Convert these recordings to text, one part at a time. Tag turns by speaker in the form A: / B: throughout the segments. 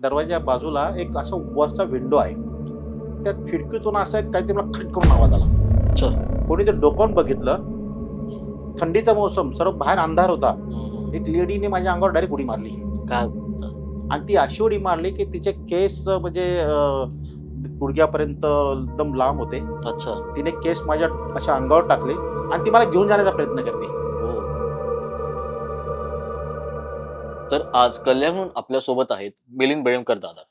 A: दरवाजा बाजूला एक असं वरचा विंडो आहे. त्या खिडकीतून असं एक काहीतरी मला खट करून आवाज आला.
B: अच्छा.
A: कोणी ते डोकावून बघितलं.
B: हं,
A: थंडीचा मौसम, सर्व बाहेर अंधार होता.
B: हं, हं.
A: एक लेडीने माझ्या अंगावर डायरेक्ट उडी मारली
B: काय बोलता?
A: आणि ती अशी उडी मारली, की तिचे केस म्हणजे गुडघ्यापर्यंत एकदम लांब होते.
B: अच्छा.
A: तिने केस माझ्या अशा अंगावर टाकले आणि ती मला घेऊन जाण्याचा प्रयत्न करते.
B: हो. तर आज कल्याणहून आपल्यासोबत आहेत मिलिंद बेळंकर दादा.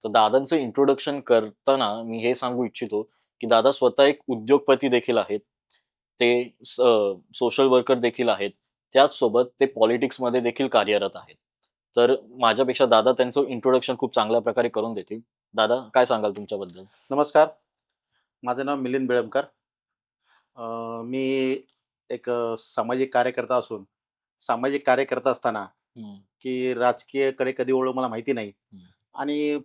B: तर दादांचं इंट्रोडक्शन करताना मी हे सांगू इच्छितो, की दादा स्वतः एक उद्योगपती देखील आहेत. ते सोशल वर्कर देखील आहेत. त्याचसोबत ते पॉलिटिक्समध्ये देखील कार्यरत आहेत. तर माझ्यापेक्षा दादा त्यांचं इंट्रोडक्शन खूप चांगल्या प्रकारे करून देतील. दादा काय सांगाल तुमच्याबद्दल?
A: नमस्कार, माझं नाव मिलिंद बेळमकर. मी एक सामाजिक कार्यकर्ता असून, सामाजिक कार्य करत असताना,
B: हं,
A: की राजकीयकडे कधी वळू मला माहिती नाही.
B: हं,
A: आणि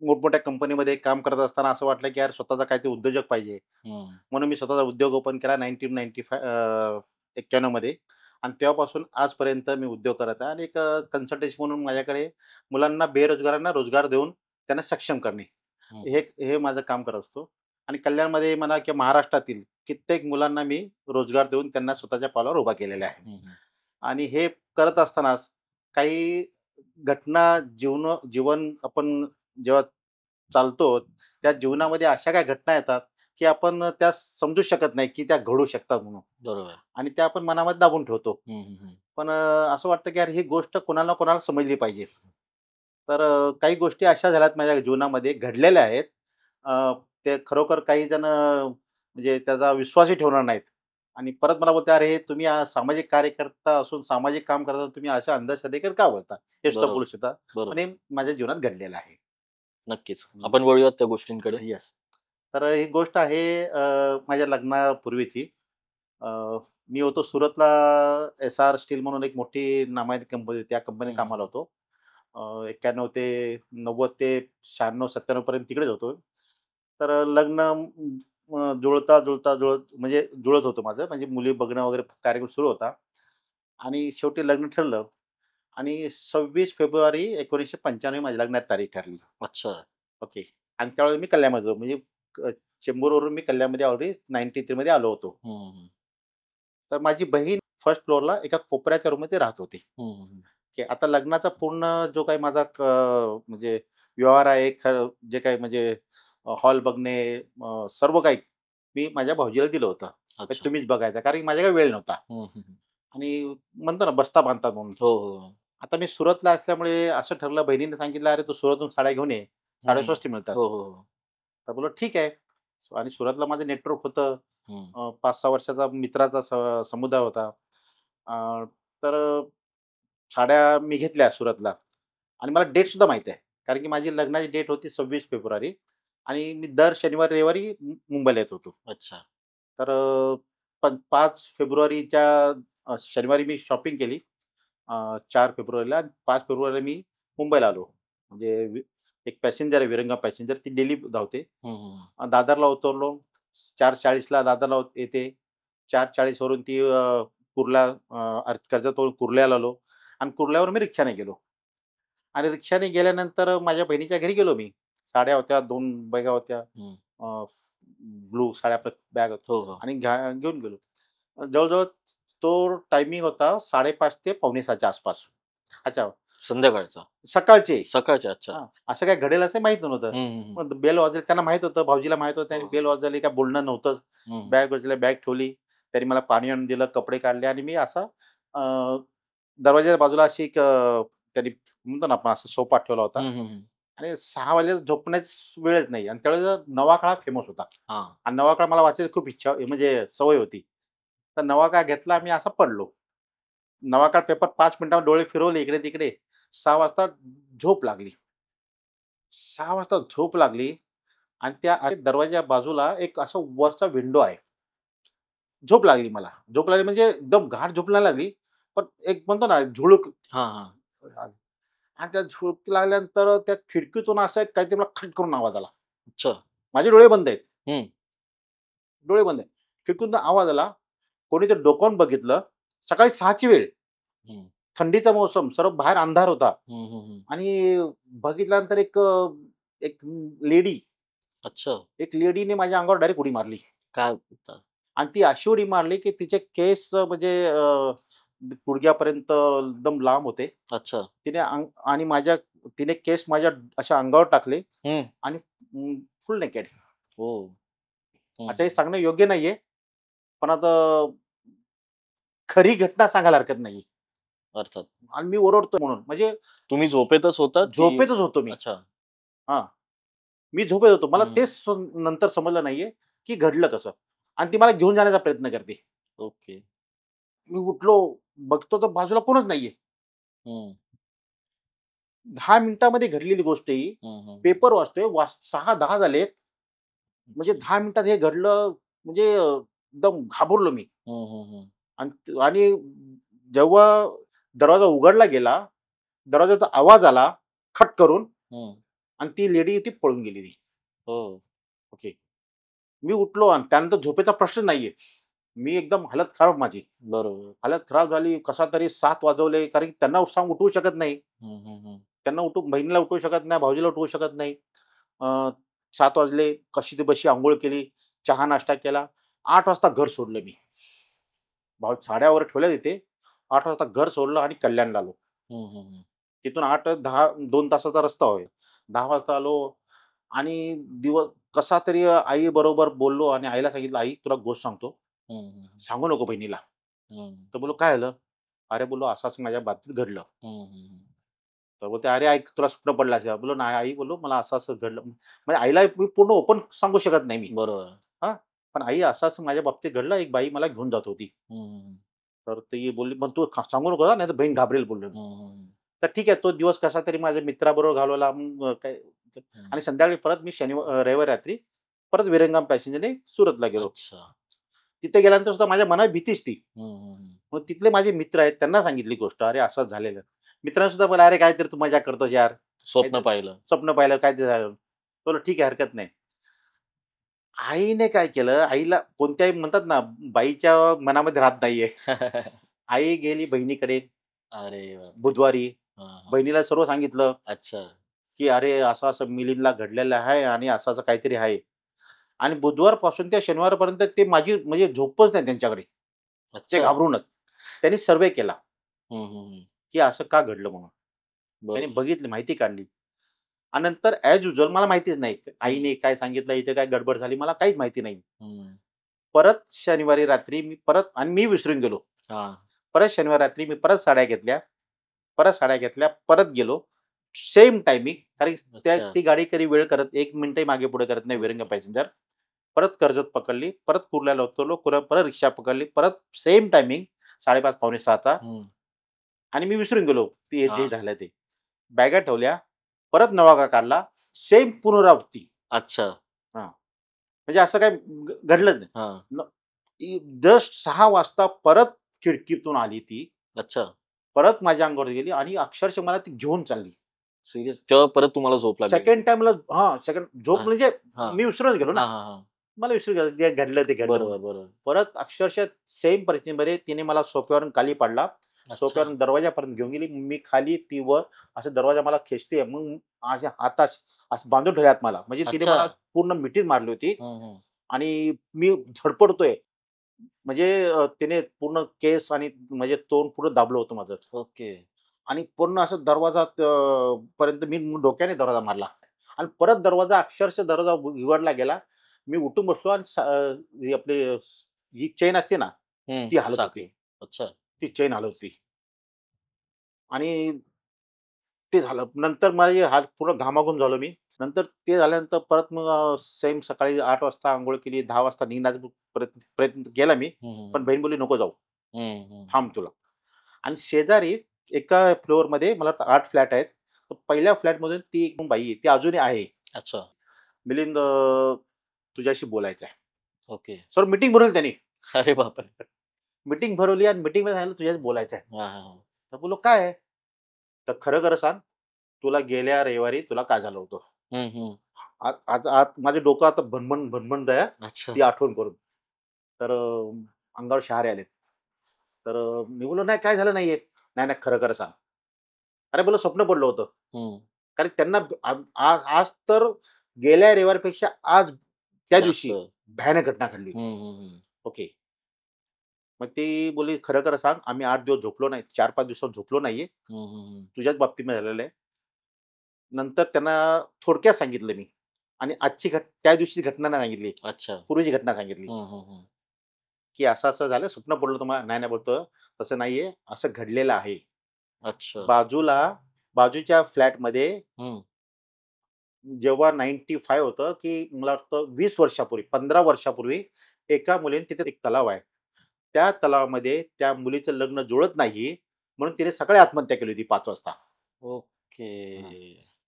A: मोठमोठ्या कंपनीमध्ये काम करत असताना असं वाटलं, की यार स्वतःचा काहीतरी उद्योजक पाहिजे.
B: हं.
A: म्हणून मी स्वतःचा उद्योग ओपन केला 1995 91 मध्ये. आणि तेव्हापासून आजपर्यंत मी उद्योग करत आहे. आणि एक कन्सल्टन्सी म्हणून माझ्याकडे मुलांना, बेरोजगारांना रोजगार देऊन त्यांना सक्षम करणे,
B: हं,
A: हे हे माझं काम करत असतो. आणि कल्याणमध्ये म्हणा किंवा महाराष्ट्रातील कित्येक मुलांना मी रोजगार देऊन त्यांना स्वतःच्या पावलावर उभा केलेला आहे.
B: हं, हं.
A: आणि हे करत असतानाच काही घटना, जीवन आपण जेव्हा चालतो, त्या जीवनामध्ये अशा काही घटना येतात, की आपण त्या समजू शकत नाही, की त्या घडू शकतात म्हणून.
B: बरोबर.
A: आणि त्या आपण मनामध्ये दाबून ठेवतो.
B: हं, हं, हं.
A: पण असं वाटतं, की यार ही गोष्ट कोणाला ना कोणाला समजली पाहिजे. तर काही गोष्टी अशा झाल्यात माझ्या जीवनामध्ये घडलेल्या आहेत. अ, ते खरोखर काही जण म्हणजे त्याचा विश्वासही ठेवणार नाहीत. आणि परत मला बोलते, "अरे, तुम्ही सामाजिक कार्यकर्ता असून सामाजिक काम करता, तुम्ही अशा अंधश्रद्धेकडे का बोलता? हे सुद्धा
B: बरोबर,
A: बोलू शकता." पण
B: बरोबर.
A: हे माझ्या जीवनात घडलेलं आहे.
B: नक्कीच. आपण वळूयात त्या गोष्टींकडे.
A: येस. तर ही गोष्ट आहे माझ्या लग्नापूर्वीची. अ, मी होतो सुरतला. एस-आर स्टील म्हणून एक मोठी नामांकित कंपनी होती. त्या कंपनीत
B: हं, हं.
A: कामाला होतो. 91 ते 90 ते 96-97 पर्यंत तिकडेच होतो. तर लग्न जुळत होतं माझं. म्हणजे मुली बघणं वगैरे कार्यक्रम सुरू होता. आणि शेवटी लग्न ठरलं. आणि 26 फेब्रुवारी 1995 माझ्या लग्नाची तारीख ठरली.
B: अच्छा.
A: ओके. आणि त्यावेळेस मी कल्याणमध्ये होतो. म्हणजे अ, चेंबूरवरून मी कल्याणमध्ये ऑलरेडी 93 मध्ये आलो होतो.
B: हं, हं.
A: तर माझी बहीण फर्स्ट फ्लोअरला एका कोपऱ्याच्या रूममध्ये राहत होती.
B: हं, हं, हं.
A: की आता लग्नाचा पूर्ण जो काही माझा म्हणजे व्यवहार आहे, खरं जे काही म्हणजे हॉल बघणे, सर्व काही मी माझ्या भाऊजीला दिलं होतं. तर
B: अच्छा.
A: तुम्हीच बघायचं, कारण की माझ्याकडे वेळ नव्हता.
B: हं, हं, हं.
A: आणि म्हणतो ना, बस्ता बांधतात म्हणून.
B: हो, हो, हो.
A: आता मी सुरतला असल्यामुळे असं ठरलं, बहिणीने सांगितलं, "अरे, तू सुरतहून साड्या घेऊन ये. साड्या
B: हं.
A: स्वस्त मिळतात."
B: हो, हो, हो.
A: तर बोललो, "ठीक आहे." आणि सुरतला माझं नेटवर्क होतं.
B: हं.
A: 5-6 वर्षाचा मित्राचा समुदाय होता. अ, तर साड्या मी घेतल्या सुरतला. आणि मला डेट सुद्धा माहिती आहे. कारण की माझी लग्नाची डेट होती 26 फेब्रुवारी. आणि मी दर शनिवारी, रविवारी मुंबईला येत होतो.
B: अच्छा.
A: तर 5 फेब्रुवारीच्या शनिवारी मी शॉपिंग केली. 4 फेब्रुवारीला आणि 5 फेब्रुवारीला मी मुंबईला आलो. म्हणजे एक पॅसेंजर आहे, विरंगा पॅसेंजर, ती डेली धावते.
B: हं, हं, हं.
A: दादरला उतरलो. 4:40ला दादरला येते. 4:40 वरून ती कुर्ला कर्जतवरून कुर्ल्याला आलो. आणि कुर्ल्यावरून मी रिक्षाने गेलो. आणि रिक्षाने गेल्यानंतर माझ्या बहिणीच्या घरी गेलो मी. साड्या होत्या, 2 बॅगा होत्या.
B: हं.
A: ब्लू साड्या, बॅग होत्या.
B: हो, हो.
A: आणि घेऊन गेलो. जवळ-जवळ तो टायमिंग होता 5:30 ते पावणे 6च्या आसपास. अच्छा.
B: संध्याकाळचा.
A: सकाळचे.
B: सकाळच्या. अच्छा.
A: हां, असं काय घडेल असं माहीत नव्हतं.
B: हं, हं, हं.
A: मग बेल वाजली, त्यांना माहीत होतं, भाऊजीला माहीत होतं,
B: हो,
A: आणि बेल
B: हो.
A: वाजली, काय बोलणं नव्हतंच.
B: हं.
A: बॅग वाजल्या, बॅग ठेवली. त्यांनी मला पाणी आणून दिलं, कपडे काढले आणि मी असा अ, दरवाजाच्या बाजूला अशी एक त्यांनी म्हणतो ना आपण, असा सोफा ठेवला
B: हं,
A: होता.
B: हं, हं.
A: आणि 6 वाजता झोपण्याची वेळच नाही. आणि त्यावेळेस नवा फेमस होता.
B: हां.
A: आणि नवा मला वाचायची खूप इच्छा, म्हणजे सवय होती. तर नवा घेतला, मी असा पडलो. नवा पेपर 5 मिनिटात डोळे फिरवले इकडे-तिकडे. 6 वाजता झोप लागली. 6 वाजता झोप लागली. आणि त्या दरवाजा बाजूला एक असं वरचा विंडो आहे. झोप लागली मला. झोप लागली म्हणजे एकदम गाढ झोप नाही लागली. पण एक म्हणतो ना, झुळूक
B: हां, हां.
A: आली. आणि त्या झोप लागल्यानंतर त्या खिडकीतून असं एक काहीतरी मला खट करून आवाज आला.
B: अच्छा.
A: माझे डोळे बंद आहेत.
B: हं.
A: डोळे बंद आहेत. खिडकीतून आवाज आला. कोणीतरी डोकावून बघितलं. सकाळी 6 ची वेळ.
B: हं.
A: थंडीचा मौसम, सर्व बाहेर अंधार होता आणि बघितल्यानंतर एक लेडी
B: अच्छा.
A: एक लेडीने माझ्या अंगावर डायरेक्ट उडी मारली
B: काय बोलता?
A: आणि ती अशी उडी मारली की तिचे केस म्हणजे गुडघ्यापर्यंत एकदम लांब होते.
B: अच्छा.
A: तिने केस माझ्या अशा अंगावर टाकले
B: हं.
A: आणि फुल नेकेड.
B: ओह! हं.
A: आता हे सांगणं योग्य नाहीये, पण आता खरी घटना सांगायला हरकत नाही.
B: अर्थात.
A: आणि मी ओरडतोय म्हणून. म्हणजे
B: तुम्ही झोपेतच होतात की?
A: झोपेतच होतो मी.
B: अच्छा.
A: हां, मी झोपेत होतो. मला
B: हं.
A: तेच नंतर समजलं नाहीये, की घडलं कसं? आणि ती मला घेऊन जाण्याचा प्रयत्न करते.
B: ओके.
A: मी उठलो, बघतो तर बाजूला कोणच नाहीये.
B: हं.
A: 10 मिनिटामध्ये घडलेली गोष्ट ही.
B: हं, हं.
A: पेपर वाचतोय, 6-10 झालेत. म्हणजे 10 मिनिटात हे घडलं म्हणजे एकदम घाबरलो मी.
B: हं, हं, हं.
A: आणि जेव्हा दरवाजा उघडला गेला, दरवाजाचा आवाज आला खट करून
B: हं.
A: आणि ती लेडी ती पळून गेली ती.
B: हो.
A: ओके. मी उठलो आणि त्यानंतर झोपेचा प्रश्न नाहीये. मी एकदम हालत खराब माझी.
B: बरोबर.
A: हालत खराब झाली. कसा तरी 7 वाजवले कारण की त्यांना उठवू शकत नाही.
B: हं, हं, हं.
A: त्यांना बहिणीला उठवू शकत नाही, भाऊजीला उठवू शकत नाही. अ, 7 वाजले. कशी ती बशी अंघोळ केली, चहा नाश्ता केला. 8 वाजता घर सोडलं मी. साड्या वगैरे ठेवल्या तिथे. 8 वाजता घर सोडलं आणि कल्याणला आलो.
B: हं, हं, हं.
A: तिथून 8-10 2 तासाचा रस्ता होय. 10 वाजता आलो आणि दिवस कसा तरी आई बरोबर बोललो आणि आईला सांगितलं, "आई तुला गोष्ट सांगतो.
B: हं, हं.
A: सांगू नको बहिणीला."
B: हं.
A: तर बोललो, "काय झालं?" "अरे," बोललो, "असं-असं माझ्या बाबतीत घडलं."
B: हं, हं, हं.
A: तर बोलते, "अरे आई तुला स्वप्न पडलं असेल." बोललो, "नाही आई," बोललो, "मला असं-असं घडलं." म्हणजे आईला मी पूर्ण ओपन सांगू शकत नाही मी.
B: बरोबर.
A: हां. पण आई असं-असं माझ्या बाबतीत घडलं. एक बाई मला घेऊन जात होती.
B: हं, हं, हं.
A: तर ती बोलली, "मग तू सांगू नको हां, नाहीतर बहीण घाबरेल," बोललो मी.
B: हं, हं, हं.
A: तर ठीक आहे, तो दिवस कसा तरी माझ्या मित्राबरोबर घालवला. मग काय
B: हं.
A: आणि संध्याकाळी परत मी रविवारी रात्री परत विरंगाम पॅसेंजरने सुरतला गेलो.
B: अच्छा.
A: तिथे गेल्यानंतर सुद्धा माझ्या मनात भीतीच ती.
B: हं, हं, हं.
A: मग तिथले माझे मित्र आहेत, त्यांना सांगितली गोष्ट, "अरे, असं झालेलं." मित्रांनी सुद्धा मला, "अरे, काहीतरी तू मजा करतोस यार.
B: स्वप्न
A: काहीतरी
B: पाहिलं.
A: स्वप्न पाहिलं, काहीतरी झालं." बोललो, "ठीक आहे, हरकत नाही." आईने काय केलं, आईला कोणत्याही म्हणतात ना, बाईच्या मनामध्ये राहत नाहीये. आई गेली बहिणीकडे
B: अरे बापरे!
A: बुधवारी.
B: हां, हां.
A: बहिणीला सर्व सांगितलं,
B: अच्छा.
A: की "अरे, असं-असं मिलिंदला घडलेलं आहे आणि असं-असं काहीतरी आहे." आणि बुधवारपासून ते शनिवारपर्यंत ते माझी म्हणजे झोपच नाही त्यांच्याकडे. ते
B: अच्छा.
A: घाबरूनच. त्यांनी सर्व्हे केला,
B: हं, हं, हं.
A: की असं का घडलं म्हणून. त्यांनी
B: बरोबर.
A: बघितली, माहिती काढली आणि नंतर ॲज युजुअल मला माहितीच नाही.
B: हं,
A: आईने काय सांगितलं, इथे काय गडबड झाली, मला काहीच माहिती नाही.
B: हं.
A: परत शनिवारी रात्री मी परत आणि मी विसरून गेलो.
B: हां.
A: परत शनिवारी रात्री मी परत साड्या घेतल्या. परत साड्या घेतल्या, परत गेलो. सेम टायमिंग कारण
B: अच्छा.
A: ती गाडी कधी वेळ करत 1 मिनिटही मागे-पुढे करत नाही विरंगा
B: ओके.
A: पॅसेंजर. परत कर्जत पकडली, परत कुर्ल्याला उतरलो, परत रिक्षा पकडली, परत सेम टायमिंग 5:30 पावणे 6चा
B: हं.
A: आणि मी विसरून गेलो ते जे
B: हां.
A: झालं ते. बॅगा ठेवल्या, परत नवागा काढला, सेम पुनरावृत्ती.
B: अच्छा.
A: हां, म्हणजे असं काही घडलंच नाही.
B: हां.
A: जस्ट 6 वाजता परत खिडकीतून आली ती,
B: अच्छा.
A: परत माझ्या अंगावर गेली आणि अक्षरशः मला ती घेऊन चालली.
B: सीरियस? तेव्हा परत तुम्हाला झोप लागली का ती?
A: सेकंड टाईमला सेकंड झोप
B: हां,
A: म्हणजे
B: हां.
A: मी विसरूनच गेलो ना.
B: हां, हां, हां.
A: मला विसरून गेलं ते घडलं ते घडलं म्हणून.
B: बरोबर, बरोबर.
A: परत अक्षरशः सेम परिस्थितीमध्ये तिने मला सोफ्यावरून खाली पाडला.
B: अच्छा.
A: सोफ्यावरून दरवाजापर्यंत घेऊन गेली. मी खाली, ती वर. असं दरवाजा मला खेचते. मग माझ्या हातात असं बांधून ठेवले मला. म्हणजे तिने
B: अच्छा.
A: मला पूर्ण मिठी मारली होती
B: हं, हं.
A: आणि मी धडपडतोय. म्हणजे तिने पूर्ण केस आणि म्हणजे तोंड पूर्ण दाबलं होतं माझं.
B: ओके.
A: आणि पूर्ण असं दरवाजा पर्यंत मी डोक्याने दरवाजा मारला आणि परत दरवाजा अक्षरशः दरवाजा उघडला गेला. मी उठून बसलो आणि ही आपली ही चेन असते ना,
B: हं.
A: ती हलत होती.
B: साखळी. अच्छा.
A: ती चेन हलत होती आणि ते झालं. नंतर माझे हात पूर्ण घामाघूम झालो मी. नंतर ते झाल्यानंतर परत मग सेम सकाळी 8 वाजता अंघोळ केली. 10 वाजता निघण्याचा प्रयत्न प्रयत्न केला मी.
B: हं, हं,
A: पण
B: हं.
A: बहीण बोलली, "नको जाऊ.
B: हं, हं,
A: थांब
B: हं.
A: तुला." आणि शेजारी एका फ्लोअरमध्ये मला वाटतं 8 फ्लॅट आहेत. तर पहिल्या फ्लॅटमधून ती एक बाई आहे. ती अजूनही आहे.
B: अच्छा.
A: "मिलिंद तुझ्याशी बोलायचं आहे."
B: ओके.
A: सर मीटिंग भरवली त्यांनी.
B: अरे बापरे!
A: मीटिंग भरवली आणि मीटिंगमध्ये सांगितलं, "तुझ्याशी बोलायचं आहे."
B: हां, हां, हां.
A: तर बोललो, "काय आहे?" तर "खरं-खरं सांग, तुला गेल्या रविवारी तुला काय झालं होतं?"
B: हं, हं.
A: आज आज आज माझं डोकं आता भणभण आहे
B: अच्छा.
A: ती आठवण करून. तर अंगावर शहारे आलेत. तर मी बोललो, "नाही, काय झालं नाहीये." नाही नाही खरं खरं सांग. अरे बोला स्वप्न पडलं होतं.
B: हम्म.
A: कारण त्यांना आज तर गेल्या रविवारपेक्षा आज त्या
B: जास्त.
A: दिवशी भयानक घटना घडली होती. ओके. मग ती बोलली, "खरं खरं सांग, आम्ही 8 दिवस झोपलो नाही. 4-5 दिवसात झोपलो नाहीये. तुझ्याच बाबतीमध्ये झालेलं आहे." नंतर त्यांना थोडक्यात सांगितलं मी आणि त्या दिवशीची घटना नाही सांगितली.
B: अच्छा.
A: पूर्वीची घटना सांगितली, की असं-असं झालं, स्वप्न पडलं तुम्हाला? नाही, नाही बोलतो, "तसं नाहीये, असं घडलेलं आहे."
B: अच्छा.
A: बाजूच्या फ्लॅटमध्ये
B: हम्म.
A: जेव्हा 95 होतं, की मला वाटतं 20 वर्षापूर्वी, 15 वर्षापूर्वी एका मुलीने तिथे एक तलाव आहे. त्या तलावामध्ये त्या मुलीचं लग्न जुळत नाही, म्हणून तिने सकाळी आत्महत्या केली होती 5 वाजता.
B: ओके.
A: हां.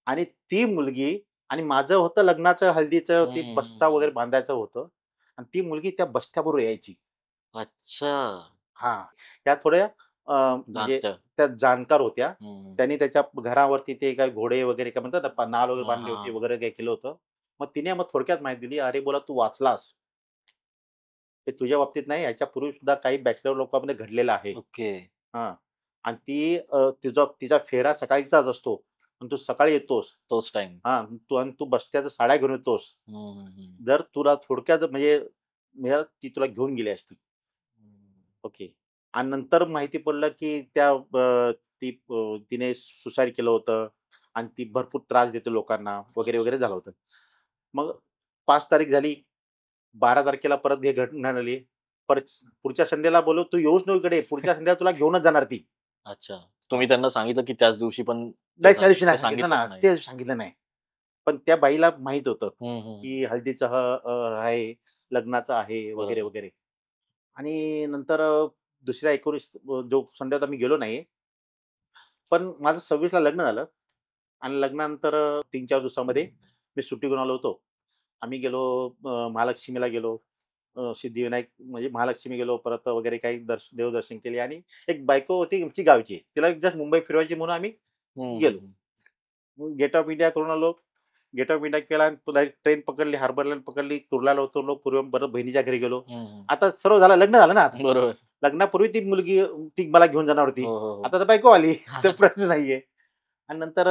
A: आणि ती मुलगी आणि माझं होतं लग्नाचं, हळदीचं, ते बस्ता वगैरे बांधायचं होतं आणि ती मुलगी त्या बस्त्याबरोबर यायची.
B: अच्छा.
A: हां. त्या थोड्या म्हणजे
B: जाणत्या.
A: त्या जाणकार होत्या.
B: हम्म.
A: त्यांनी त्याच्या घरावरती ते काय घोडे वगैरे काय म्हणतात ना, नाल वगैरे
B: हा
A: बांधली
B: हा.
A: होती वगैरे काही केलं होतं. मग तिने मग थोडक्यात माहिती दिली, "अरे बोला तू वाचलास. हे तुझ्या बाबतीत नाही, याच्यापूर्वी सुद्धा काही बॅचलर लोकांमध्ये घडलेलं आहे."
B: ओके.
A: हां. आणि तिचा फेरा सकाळीचाच असतो. पण तू सकाळी येतोस.
B: तोच टाइम.
A: हां. तू बस्त्याच्या साड्या घेऊन येतोस. जर तुला थोडक्यात म्हणजे म्हणजे ती तुला घेऊन गेली असती. ओके. आणि नंतर माहिती पडलं, की तिने सुसाईड केलं होतं आणि ती भरपूर त्रास देते लोकांना वगैरे, वगैरे झालं होतं. मग 5 तारीख झाली. 12 तारखेला परत ही घटना झाली. परत पुढच्या संडेला बोललो, "तू येऊच नको इकडे. पुढच्या संडेला तुला घेऊनच जाणार ती."
B: अच्छा. तुम्ही त्यांना सांगितलं की त्याच दिवशी पण ते
A: नाही त्या दिवशी नाही
B: ते
A: सांगितलं ना.
B: सांगितलंच नाही.
A: ते सांगितलं नाही. पण त्या बाईला माहीत होतं,
B: हं, हं, हं.
A: की हळदीचं आहे, लग्नाचं आहे वगैरे,
B: बरोबर.
A: वगैरे. आणि नंतर दुसऱ्या 19 जो संडे होता मी गेलो नाही. पण माझं 26 ला लग्न झालं आणि लग्नानंतर 3-4 दिवसामध्ये मी सुट्टी घेऊन आलो होतो. आम्ही गेलो महालक्ष्मीला गेलो. सिद्धिविनायक म्हणजे महालक्ष्मी गेलो परत वगैरे काही देवदर्शन केले आणि एक बायको होती आमची गावची. तिला जस्ट मुंबई फिरवायची म्हणून आम्ही
B: हं, हं,
A: गेलो.
B: हं.
A: मग गेट ऑफ इंडिया करून आलो. गेट ऑफ इंडिया केला आणि तुला ट्रेन पकडली, हार्बर लाईन पकडली, कुर्ल्याला उतरलो, परत बहिणीच्या घरी गेलो.
B: हं, हं.
A: आता सर्व झालं, लग्न झालं ना आता.
B: बरोबर.
A: लग्नापूर्वी ती मुलगी ती मला घेऊन जाणार होती.
B: हो, हो, हो.
A: आता तर बायको आली, तर प्रश्न नाहीये. आणि नंतर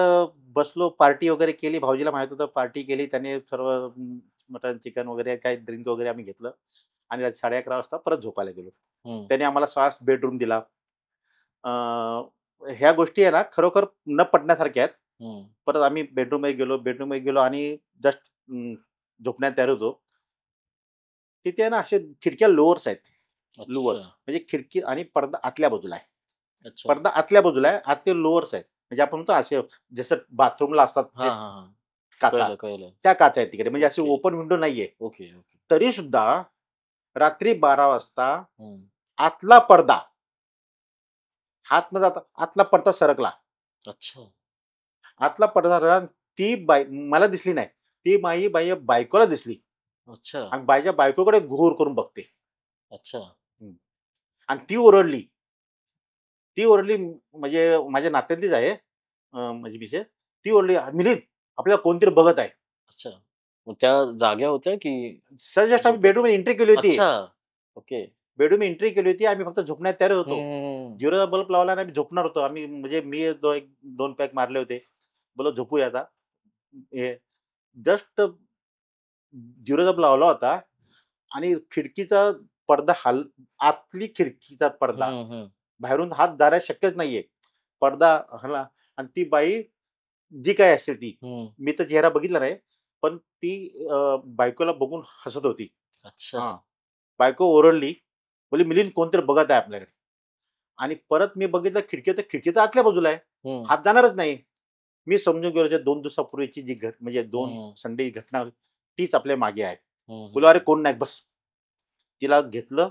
A: बसलो, पार्टी वगैरे केली. भाऊजीला माहीत होतं पार्टी केली. त्याने सर्व मटण, चिकन वगैरे काही ड्रिंक वगैरे आम्ही घेतलं आणि रात्री 11:30 वाजता परत झोपायला गेलो.
B: हं,
A: त्याने आम्हाला फास्ट बेडरूम दिला. अ, ह्या गोष्टी आहे ना खरोखर न पटण्यासारख्या आहेत.
B: हं.
A: परत आम्ही बेडरूममध्ये गेलो आणि जस्ट झोपण्यात तयार होतो. तिथे आहे ना असे खिडक्या लोअर्स आहेत.
B: अच्छा.
A: लोअर्स म्हणजे खिडकी आणि पडदा आतल्या बाजूला आहे.
B: अच्छा.
A: पडदा आतल्या बाजूला आहे, आतले लोअर्स आहेत. म्हणजे आपण म्हणतो असे जसं बाथरूमला असतात
B: हां,
A: जे
B: हां, हां.
A: काचा,
B: कळलं, कळलं.
A: त्या काचा आहेत तिकडे. म्हणजे अशी
B: ओके.
A: ओपन विंडो नाहीये.
B: Okay, okay.
A: तरी सुद्धा रात्री 12 वाजता
B: हं.
A: आतला पडदा, हात न जाता आतला पडदा सरकला.
B: अच्छा.
A: आतला पडदा सरकला. ती बाई मला दिसली नाही. ती बाई बायकोला दिसली
B: अच्छा.
A: आणि बाईच्या बायकोकडे घूर करून बघते.
B: अच्छा.
A: हं. आणि ती ओरडली. ती ओरडली म्हणजे माझ्या नात्यातलीच आहे. माझी मिसेस. ती ओरडली, "मिलिंद, आपल्याला कोणतरी बघत आहे."
B: अच्छा. मग त्या जाग्या होत्या की
A: सर जस्ट आम्ही
B: झोपेतच?
A: बेडरूममध्ये एंट्री केली होती.
B: अच्छा. ओके.
A: बेडरूम एंट्री केली होती. आम्ही फक्त झोपण्यात तयार
B: हं,
A: होतो.
B: हं, हं.
A: 0चा बल्ब लावला आणि आम्ही झोपणार होतो. आम्ही म्हणजे मी 2 पॅक मारले होते. बोललो झोपूया आता. हे जस्ट 0चा बल्ब लावला होता आणि खिडकीचा पडदा आतली खिडकीचा पडदा
B: हं, हं.
A: बाहेरून हात जाण्यास शक्यच नाहीये. पडदा हलला आणि ती बाई जी काही असेल ती,
B: हं.
A: मी तर चेहरा बघितला नाही. पण ती बायकोला बघून हसत होती.
B: अच्छा.
A: हां. बायको ओरडली, बोलली, "मिलिंद कोणतरी बघत आहे आपल्याकडे." आणि परत मी बघितलं खिडकी तर खिडकी तर आतल्या बाजूला आहे.
B: हं.
A: हात जाणारच नाही. मी समजून गेलो जे 2 दिवसापूर्वीची जी म्हणजे 2
B: हं.
A: संडे घटना होती, तीच आपल्या मागे आहे.
B: हं,
A: बोललो, "अरे
B: हं.
A: कोण नाही बस." तिला घेतलं,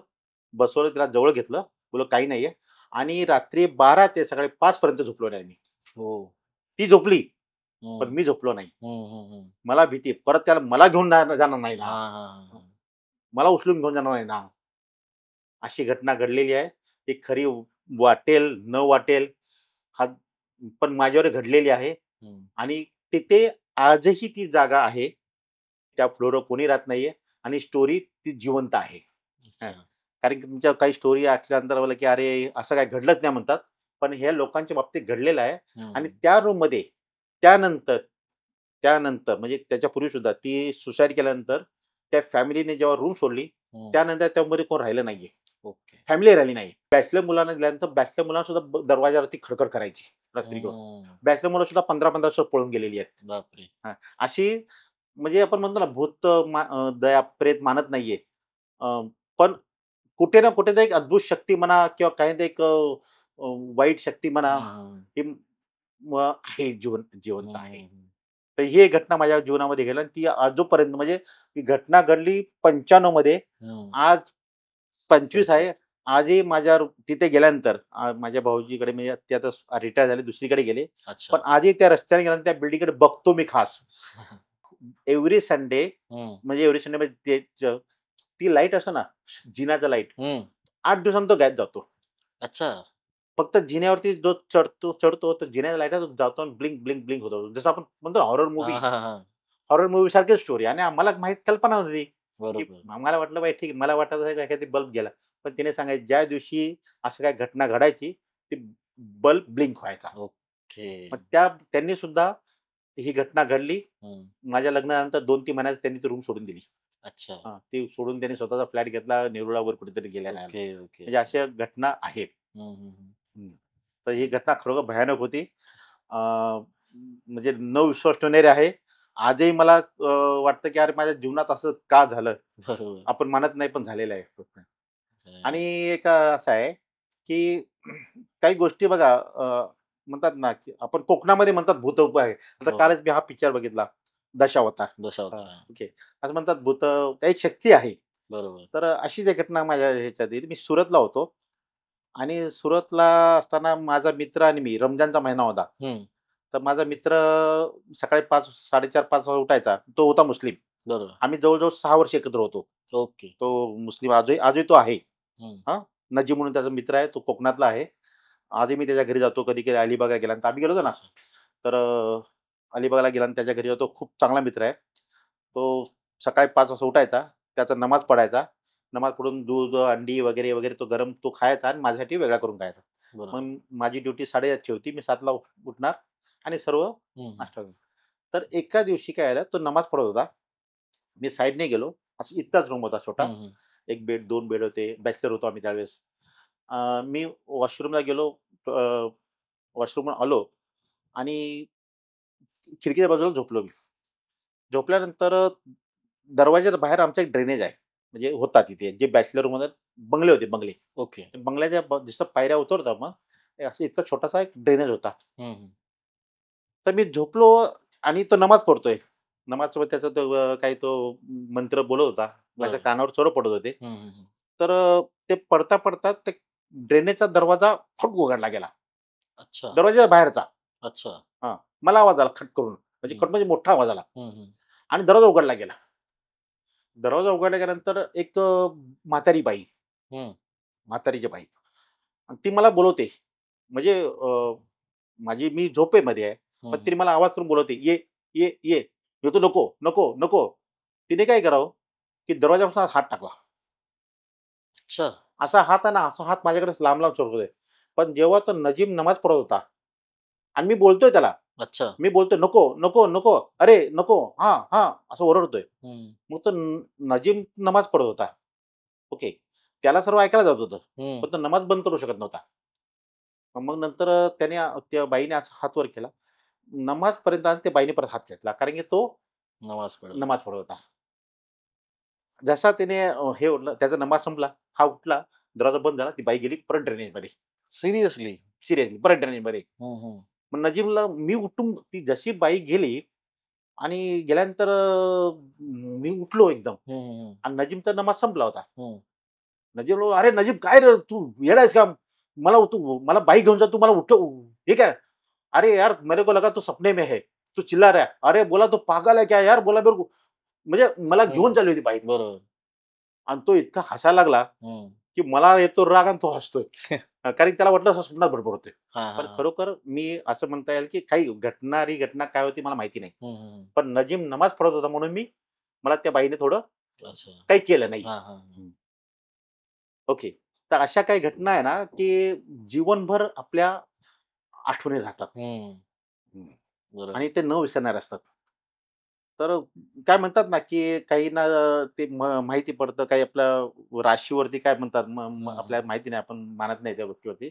A: बसवलं, तिला जवळ घेतलं. बोललो, "काही नाहीये." आणि रात्री 12 ते सकाळी 5 पर्यंत झोपलो नाही मी.
B: हो.
A: ती झोपली, पण
B: हं.
A: मी झोपलो नाही.
B: हं, हं, हं.
A: मला भीती आहे. परत त्याला मला घेऊन जाणार नाही ना.
B: हां, हां, हां.
A: मला उचलून घेऊन जाणार नाही ना. अशी घटना घडलेली आहे. ती खरी वाटेल, न वाटेल, हा पण माझ्यावर घडलेली आहे
B: हं.
A: आणि तिथे आजही ती जागा आहे. त्या फ्लोअरवर कोणी राहत नाहीये आणि स्टोरी ती जिवंत आहे. हं.
B: अच्छा.
A: कारण की तुमच्या काही स्टोरी ऐकल्यानंतर मला की "अरे, असं काही घडलंच नाही" म्हणतात. पण हे लोकांच्या बाबतीत घडलेलं आहे.
B: हम्म,
A: आणि त्या रूम मध्ये त्यानंतर त्यानंतर म्हणजे त्याच्यापूर्वी सुद्धा ती सुसाईड केल्यानंतर त्या फॅमिलीने जेव्हा रूम सोडली,
B: हम्म.
A: त्यानंतर त्यामध्ये कोण राहिलं नाहीये.
B: ओके.
A: फॅमिली राहिली नाही. बॅचलर मुलांना दिल्यानंतर बॅचलर मुलांना सुद्धा दरवाजावरती खडखड करायची रात्री घेऊन.
B: हम्म.
A: बॅचलर मुलं सुद्धा 15-15 वर्ष पळून गेलेली आहेत.
B: बापरे.
A: अशी म्हणजे आपण म्हणतो ना, भूत दया प्रेत मानत नाहीये. अ, पण कुठे ना कुठे एक अद्भुत शक्ती म्हणा किंवा काही एक वाईट शक्ती म्हणा,
B: हम्म,
A: ही आहे, जिवंत आहे.
B: हम्म,
A: तर ही एक घटना माझ्या जीवनामध्ये घडली आणि ती आजोपर्यंत म्हणजे ती घटना घडली 95 मध्ये.
B: हम्म.
A: आज 25 आहे. आजही तिथे गेल्यानंतर माझ्या भाऊजीकडे म्हणजे ते आता रिटायर झाले, दुसरीकडे गेले.
B: अच्छा.
A: पण आजही त्या रस्त्याने गेल्यानंतर त्या बिल्डिंगकडे बघतो मी खास. एव्हरी संडे
B: हम्म,
A: म्हणजे एव्हरी संडे म्हणजे ती लाईट असतो ना, जिन्याचा लाईट,
B: हम्म.
A: 8 दिवसांनी तो गायब जातो.
B: अच्छा.
A: फक्त जिन्यावरती जो चढतो तर जिन्याच्या लाईटात जातो आणि ब्लिंक, ब्लिंक, ब्लिंक होतो. जसं आपण म्हणतो ना हॉरर
B: हा
A: मूव्ही.
B: हा हा.
A: हॉरर मूव्ही सारखीच स्टोरी आणि आम्हाला माहीत कल्पना होती, की
B: बरोबर.
A: आम्हाला वाटलं बाई ठीक आहे. मला वाटत असेल एखादी बल्ब गेला. पण तिने सांगायचं ज्या दिवशी असं काही घटना घडायची, ती बल्ब ब्लिंक व्हायचा.
B: ओके.
A: मग त्यांनी सुद्धा ही घटना घडली.
B: हम्म.
A: माझ्या लग्नानंतर 2-3 महिन्यात त्यांनी ती रूम सोडून दिली.
B: अच्छा.
A: हां, ती सोडून त्यांनी स्वतःचा फ्लॅट घेतला नेरुळावर कुठेतरी गेल्या राहायला.
B: Okay okay.
A: म्हणजे अशा घटना आहेत.
B: हम्म, हम्म.
A: हं. तर ही घटना खरोखर भयानक होती. म्हणजे न विश्वास ठेवणारी आहे. आजही मला वाटतं की अरे माझ्या जीवनात असं का झालं?
B: बरोबर.
A: आपण म्हणत नाही पण झालेलं आहे.
B: अच्छा.
A: आणि एक असं आहे की काही गोष्टी बघा, म्हणतात ना की आपण कोकणामध्ये म्हणतात भूत आहे. आता
B: हो.
A: कालच मी हा पिक्चर बघितला, दशावतार.
B: दशावतार.
A: ओके. असं म्हणतात भूत काही शक्ती आहे.
B: बरोबर.
A: तर अशीच एक घटना माझ्या ह्याच्यात येईल. मी सुरतला होतो आणि सुरतला असताना माझा मित्र आणि मी, रमजानचा महिना होता.
B: हम्म.
A: तर माझा मित्र सकाळी 5, 4:30, 5 वाजता उठायचा. तो होता मुस्लिम.
B: बरोबर.
A: आम्ही जवळ-जवळ 6 वर्ष एकत्र होतो.
B: ओके.
A: तो मुस्लिम आजही आजही तो आहे.
B: हम्म.
A: हां. नजीब म्हणून त्याचा मित्र आहे. तो कोकणातला आहे. आजही मी त्याच्या घरी जातो. कधी-कधी अलिबागला गेल्यानंतर आम्ही गेलो होतो ना,
B: अच्छा.
A: तर अलिबागला गेल्यानंतर त्याच्या घरी जातो. खूप चांगला मित्र आहे. तो सकाळी 5 वाजता उठायचा. त्याचा नमाज पढायचा. नमाज पढून दूध, अंडी वगैरे, वगैरे तो गरम तो खायचा आणि माझ्यासाठी वेगळा करून खायचा.
B: बरोबर.
A: मग माझी ड्युटी 8:30 होती. मी 7ला उठणार आणि सर्व
B: हम्म.
A: नाश्ता करून. तर एका दिवशी काय झालं, तो नमाज पढत होता. मी साइडने गेलो. असं इतकाच रूम होता छोटा.
B: हम्म.
A: 1 बेड, 2 बेड होते. बॅचलर होतो आम्ही त्यावेळेस. मी वॉशरूमला गेलो. वॉशरूमहून आलो आणि खिडकीच्या बाजूला झोपलो मी. झोपल्यानंतर दरवाजाच्या बाहेर आमचा एक ड्रेनेज आहे. म्हणजे होता तिथे जे बॅचलर रूममध्ये बंगले होते, बंगले.
B: ओके.
A: ते बंगल्याच्या जसं पायऱ्या उतरतो मग, असं इतका छोटासा एक ड्रेनेज होता.
B: हम्म.
A: तर मी झोपलो आणि तो नमाज पढतोय. नमाजसोबत त्याचा तो काही तो मंत्र बोलत होता. माझ्या
B: बरोबर.
A: कानावर चोर पडत होते.
B: हम्म.
A: तर ते पडता ते ड्रेनेजचा दरवाजा फट उघडला गेला.
B: अच्छा.
A: दरवाजाच्या बाहेरचा.
B: अच्छा.
A: हां. मला आवाज आला खट करून. म्हणजे खट
B: हम्म.
A: म्हणजे मोठा आवाज आला
B: हम्म.
A: आणि दरवाजा उघडला गेला. दरवाजा उघडल्या गेल्यानंतर एक म्हातारी बाई,
B: हम्म.
A: म्हातारीची बाई आणि ती मला बोलवते. म्हणजे मी झोपेमध्ये आहे. पण
B: हम्म.
A: तिने मला आवाज करून बोलवते, "ये, ये, ये." मी म्हणतो, "नको, नको, नको." तिने काय करावं, की दरवाजापासून हात टाकला.
B: अच्छा.
A: असा हात आहे ना, असा हात माझ्याकडे लांब-लांब सरकतोय. पण जेव्हा तो नजीब नमाज पढत होता आणि मी बोलतोय त्याला,
B: अच्छा.
A: मी बोलतोय, "नको, नको, नको. अरे नको." हां, हां. असं ओरडतोय.
B: हम्म.
A: मग तो नजीब नमाज पढत होता. ओके. त्याला सर्व ऐकायला जात होतं.
B: हम्म.
A: पण तो नमाज बंद करू शकत नव्हता. मग नंतर त्याने त्या बाईने असा हात वर केला. नमाजपर्यंत आणि त्या बाईने परत हात खेचला. कारण की तो
B: नमाज पढत.
A: नमाज पढत होता. जसा त्याने हे ओढलं, त्याचा नमाज संपला. हा उठला, दरवाजा बंद झाला. ती बाई गेली परत ड्रेनेजमध्ये.
B: सिरियसली.
A: सिरियसली परत ड्रेनेजमध्ये.
B: हम्म.
A: मग नजीबला मी उठून ती जशी बाई गेली आणि गेल्यानंतर मी उठलो एकदम
B: हम्म.
A: आणि नजीबचा नमाज संपला होता.
B: हम्म.
A: नजीब बोलला, "अरे नजीब काय रे तू येडा आहेस का? मला बाईक घेऊन जा, तू मला उठव हे काय? अरे यार मेरे को लगा तू सपने में है. तू चिल्ला रहा है. अरे बोला तो पागल है क्या यार? बोला मेरे को." म्हणजे मला घेऊन
B: हम्म.
A: चालली होती बाईक
B: बरोबर.
A: आणि तो इतका हसायला लागला,
B: हम्म.
A: की मला येतो राग आणि तो हसतोय. कारण त्याला वाटलं असं स्वप्नात बडबडतोय.
B: हा
A: पण
B: हा.
A: खरोखर मी असं म्हणता येईल, की काही घडणारी घटना काय होती मला माहिती नाही.
B: हम्म.
A: पण नजीब नमाज पढत होता म्हणून मला त्या बाईने थोडं
B: अच्छा.
A: काही केलं नाही.
B: हा हा.
A: ओके. तर अशा काही घटना आहे ना, की जीवनभर आपल्या आठवणी राहतात.
B: हम्म.
A: हं.
B: बरोबर.
A: आणि ते न विसरणारे असतात. तर काय म्हणतात ना, की काहींना ते माहिती पडतं, काही आपल्या राशीवरती काय म्हणतात,
B: हम्म.
A: आपल्याला माहिती नाही, आपण मानत नाही त्या गोष्टीवरती.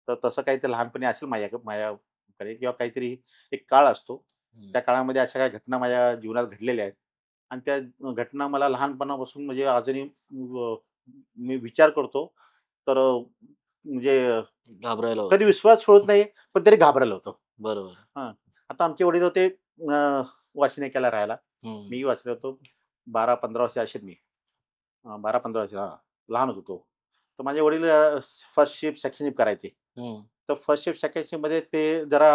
A: तर तसं काही ते लहानपणी असेल माझ्याकडे किंवा काहीतरी एक काळ असतो.
B: हम्म.
A: त्या काळामध्ये अशा काही घटना माझ्या जीवनात घडलेल्या आहेत आणि त्या घटना मला लहानपणापासून म्हणजे अजूनही मी विचार करतो, तर म्हणजे
B: घाबरायला
A: कधी
B: होतं.
A: विश्वास होत नाही, पण तरी घाबरलो होतो.
B: बरोबर.
A: हां. आता आमचे वडील होते वाशी नाक्याला राहायला.
B: हम्म.
A: मीही वाचले होतो. 12-15 वर्ष असेल मी. 12-15 वर्ष हां, लहान होतो तो. तर माझे वडील फर्स्ट शिफ्ट, सेकंड शिफ्ट करायचे.
B: हम्म.
A: तर फर्स्ट शिफ्ट, सेकंड शिफ्टमध्ये ते जरा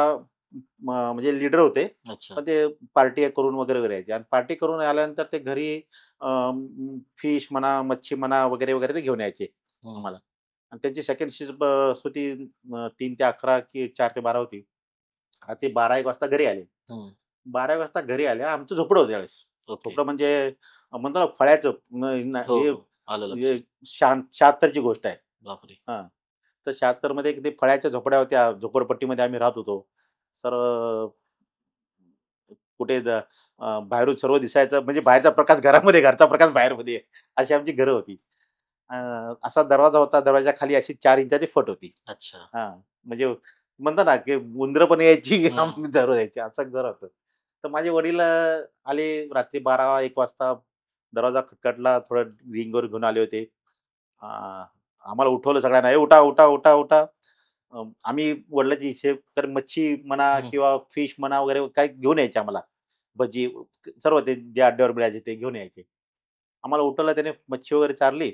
A: म्हणजे लीडर होते.
B: अच्छा.
A: पण ते पार्टी करून वगैरे वगैरे यायचे आणि पार्टी करून आल्यानंतर ते घरी फिश म्हणा, मच्छी म्हणा वगैरे, वगैरे ते घेऊन यायचे
B: हम्म.
A: आम्हाला. आणि त्यांची सेकंड शिफ्ट होती 3 ते 11 की 4 ते 12 होती. ते 12-1 वाजता घरी आले.
B: हम्म.
A: 12 वाजता घरी आले. आमचं झोपडं होतं त्यावेळेस.
B: ओके.
A: झोपडं म्हणजे म्हणतो ना फळ्याचं
B: हो,
A: हे
B: हो. आलं
A: हे
B: लक्षात.
A: 76ची गोष्ट आहे.
B: बापरे.
A: हां. तर 76 मध्ये ते फळ्याच्या झोपड्या होत्या. झोपडपट्टीमध्ये आम्ही राहत होतो. तर कुठे बाहेरून सर्व दिसायचं म्हणजे बाहेरचा प्रकाश घरामध्ये, घरचा प्रकाश बाहेरमध्ये अशी आमची घरं होती. अ, असा दरवाजा होता. दरवाजाखाली अशी 4 इंचाची फट होती.
B: अच्छा.
A: हां, म्हणजे म्हणतात ना, की उंदरं पण यायची,
B: हम्म.
A: जरूर यायची असं घर होतं. तर माझे वडील आले रात्री 12-1 वाजता. दरवाजा खटखटला. थोडं रिंगवर घेऊन आले होते. अ, आम्हाला उठवलं सगळ्यांना, "ए उठा, उठा, उठा, उठा." आम्ही वडिलांची हिशेब कारण मच्छी म्हणा
B: हम्म.
A: किंवा फिश म्हणा वगैरे काही घेऊन यायचे आम्हाला. भजी सर्व ते जे अड्ड्यावर मिळायचे ते घेऊन यायचे. आम्हाला उठवलं त्याने, मच्छी वगैरे चारली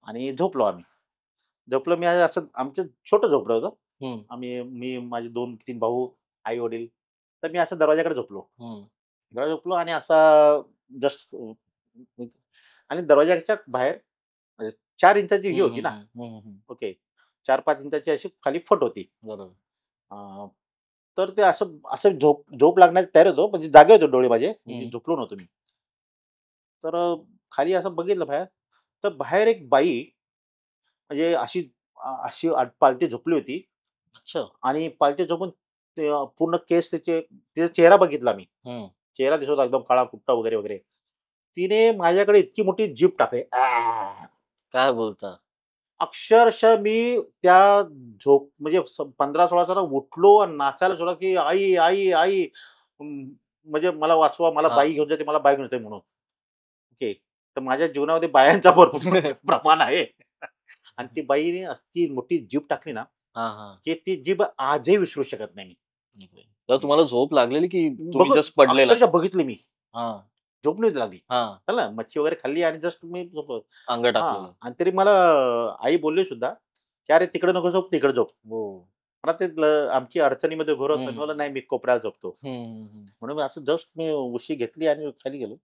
A: आणि झोपलो आम्ही. झोपलो मी असं आमचं छोटं झोपडं होतं.
B: हम्म.
A: मी, माझे 2-3 भाऊ, आई-वडील. तर मी असं दरवाजाकडे झोपलो.
B: हम्म.
A: दरवाजाकडे झोपलो आणि असा जस्ट आणि दरवाजाच्या बाहेर 4 इंचाची ही
B: हम्म.
A: होती ना.
B: हम्म. हम्म. हम्म.
A: ओके. 4-5 इंचाची अशी खाली फट होती.
B: बरोबर.
A: अ, तर ते असं असं झोप झोप लागण्याची तयारी होतो. म्हणजे जागे होते डोळे माझे. म्हणजे
B: हम्म.
A: झोपलो नव्हतो मी. तर खाली असं बघितलं बाहेर, तर बाहेर एक बाई म्हणजे अशी पालटी झोपली होती
B: अच्छा.
A: आणि पालटी झोपून ते पूर्ण केस तिचा चेहरा बघितला मी.
B: हम्म.
A: चेहरा दिसत होता एकदम काळा-कुट्टा वगैरे, वगैरे. तिने माझ्याकडे इतकी मोठी जीभ टाकली.
B: काय बोलता?
A: अक्षरशः मी त्या म्हणजे 15-16 जण उठलो आणि नाचायला सुरुवात की "आई, आई, आई." म्हणजे मला वाचवा, मला
B: हा.
A: बाई घेऊन जाते, मला बाई घेऊन जाते म्हणून. ओके. तर माझ्या जीवनामध्ये बायांचा भरपूर प्रमाण आहे. आणि ती बाईने ती मोठी जीभ टाकली ना,
B: हा. हा.
A: की ती जीभ आजही विसरू शकत नाही मी.
B: तर तुम्हाला झोप लागलेली की तुम्ही
A: बघ
B: जस्ट पडलेला?
A: अक्षरशः बघितली मी.
B: हा.
A: झोप नव्हती लागली.
B: हा.
A: चला मच्छी वगैरे खाल्ली आणि जस्ट मी झोपलो.
B: अंग
A: हां.
B: टाकलेलं.
A: आणि तरी मला आई बोलली सुद्धा, की "अरे तिकडे नको झोप, तिकडे झोप."
B: हो.
A: मला ते आमची अडचणीमध्ये घोर होतं. मी
B: हम्म.
A: म्हणलं, "नाही, मी कोपऱ्यात झोपतो."
B: हम्म. हम्म.
A: म्हणून मी असं जस्ट मी उशी घेतली आणि खाली गेलो.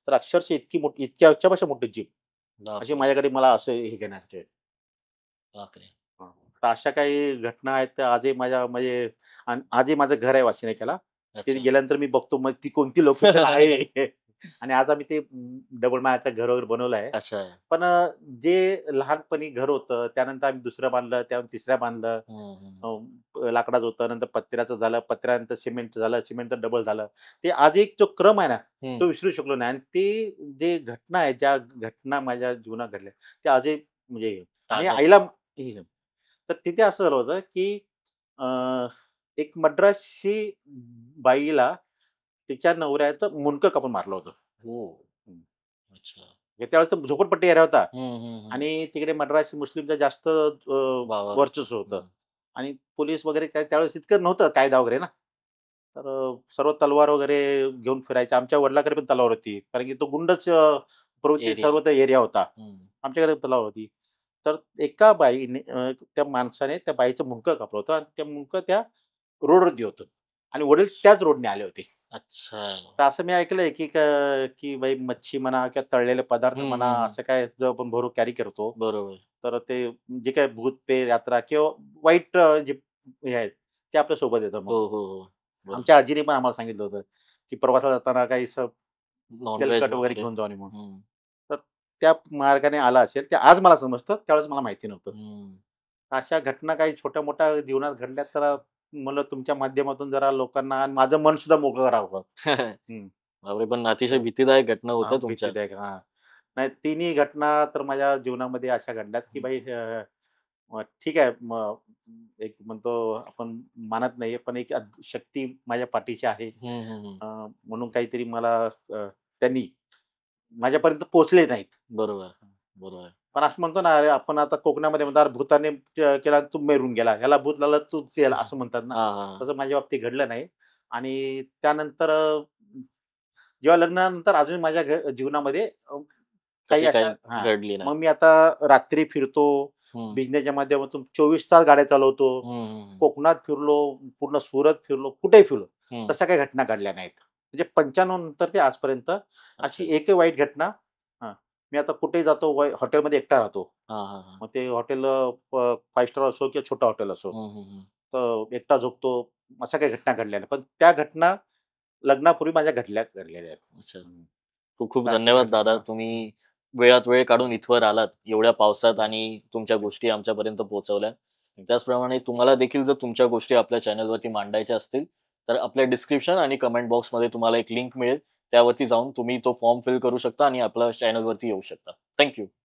A: तर अक्षरशः इतकी मोठी, इतक्या याच्यापेक्षा मोठी जीभ अशी
B: बापरे.
A: माझ्याकडे मला असं हे घेण्यासाठी.
B: बापरे.
A: हां. तर अशा काही घटना आहेत त्या आजही माझ्या म्हणजे आजही माझं घर आहे वाशी नाक्याला. तिथे
B: अच्छा.
A: गेल्यानंतर मी बघतो मग ती कोणती लोकेशन आहे. आणि आज आम्ही ते डबल माळ्याचं घर वगैरे बनवलं आहे.
B: अच्छा.
A: पण जे लहानपणी घर होतं, त्यानंतर आम्ही दुसरं बांधलं, त्यानंतर तिसरं बांधलं.
B: हम्म. हम्म.
A: लाकडाचं होतं, नंतर पत्र्याचं झालं, पत्र्यानंतर सिमेंटचं झालं, सिमेंटचं डबल झालं. ते आज एक जो क्रम आहे ना,
B: हम्म.
A: तो विसरू शकलो नाही आणि ते जे घटना आहे, ज्या घटना माझ्या जीवनात घडल्या, त्या आजही म्हणजे आणि
B: ताज्या आहेत.
A: आईला तर तिथे असं झालं होतं, की अ, एक मद्रासी बाईला तिच्या नवऱ्याचं मुंडकं कापून मारलं होतं.
B: हो.
A: हं.
B: अच्छा.
A: म्हणजे त्यावेळेस तो झोपडपट्टी एरिया होता
B: हम्म. हम्म. हम्म.
A: आणि तिकडे मद्रासी मुस्लिमचं जास्त
B: वावर होतं.
A: वर्चस्व होतं
B: हम्म.
A: आणि पोलीस वगैरे काय त्यावेळेस इतकं नव्हतं कायदा वगैरे ना. तर सर्व तलवार वगैरे घेऊन फिरायचे. आमच्या वडिलांकडे पण तलवार होती. कारण की तो गुंडच प्रवृत्ती
B: एरिया.
A: सर्व त्या एरिया होता.
B: हम्म.
A: आमच्याकडे तलवार होती. तर एका बाईने त्या माणसाने त्या बाईचं मुंडकं कापलं होतं आणि त्या मुंडकं त्या रोडवरती होतं आणि वडील त्याच रोडने आले होते.
B: अच्छा.
A: तर असं मी ऐकलंय की की बाई मच्छी म्हणा किंवा तळलेले पदार्थ
B: हम्म.
A: म्हणा,
B: हम्म.
A: असं काय जो आपण भरून कॅरी करतो,
B: बरोबर.
A: तर ते जे काही भूत-प्रेत यात्रा किंवा वाईट जे हे आहेत, ते आपल्यासोबत येतं मग.
B: हो, हो, हो. बरोबर.
A: आमच्या आजीने पण आम्हाला सांगितलं होतं, की प्रवासाला जाताना काही असं
B: नॉन-व्हेज
A: तेलकट वगैरे
B: वगैरे.
A: घेऊन जाऊ नये म्हणून.
B: हं.
A: तर त्या मार्गाने आला असेल, ते आज मला समजतं, त्यावेळेस मला माहिती नव्हतं.
B: हं.
A: अशा घटना काही छोट्या-मोठ्या जीवनात घडल्या तर म्हणलं तुमच्या माध्यमातून जरा लोकांना आणि माझं मन सुद्धा मोकळं राहावं. हं.
B: बापरे! पण अतिशय भीतीदायक घटना होत्या तुमच्या.
A: भीतीदायक. हां. नाही तिन्ही घटना तर माझ्या जीवनामध्ये अशा घडल्यात, की
B: हं.
A: भाई ठीक आहे. मग एक म्हणतो आपण मानत नाहीये, पण एक शक्ती माझ्या पाठीशी आहे.
B: हं, हं, हं.
A: म्हणून काहीतरी मला त्यांनी माझ्यापर्यंत पोहोचले नाहीत.
B: बरोबर, बरोबर.
A: पण असं म्हणतो ना, अरे आपण आता कोकणामध्ये म्हणतो, "अरे भूताने केला आणि तू मेरून गेला. ह्याला भूत लागलं तू गेला," असं म्हणतात ना.
B: हां, हां, हां.
A: तसं माझ्या बाबतीत घडलं नाही. आणि त्यानंतर जेव्हा लग्नानंतर अजून माझ्या जीवनामध्ये काही
B: तशी
A: अशा
B: काही
A: हां.
B: घडली नाही.
A: मग मी आता रात्री फिरतो,
B: हं.
A: बिझनेसच्या माध्यमातून 24 तास गाड्या चालवतो.
B: हं, हं, हं.
A: कोकणात फिरलो, पूर्ण सुरत फिरलो, कुठेही फिरलो.
B: हं.
A: तशा काही घटना घडल्या नाहीत. म्हणजे 95 नंतर ते आजपर्यंत
B: अच्छा.
A: अशी एकही वाईट घटना. हां. मी आता कुठेही जातो, हॉटेलमध्ये एकटा राहतो.
B: हां, हां, हां.
A: मग ते हॉटेल 5 स्टार असो किंवा छोटं हॉटेल असो.
B: हं, हं, हं.
A: तर एकटा झोपतो. अशा काही घटना घडल्या नाही. पण त्या घटना लग्नापूर्वी माझ्या घडलेल्या आहेत.
B: अच्छा.
A: हं.
B: खूप खूप
A: तर अशा
B: धन्यवाद
A: घटना
B: दादा.
A: हां.
B: तुम्ही वेळात वेळ काढून इथवर आलात. एवढ्या पावसात आणि तुमच्या गोष्टी आमच्यापर्यंत पोहोचवल्या. त्याचप्रमाणे तुम्हाला देखील जर तुमच्या गोष्टी आपल्या चॅनलवरती मांडायच्या असतील, तर आपल्या डिस्क्रिप्शन आणि कमेंट बॉक्समध्ये तुम्हाला एक लिंक मिळेल. त्यावरती जाऊन तुम्ही तो फॉर्म फिल करू शकता आणि आपल्या चॅनलवरती येऊ शकता. थँक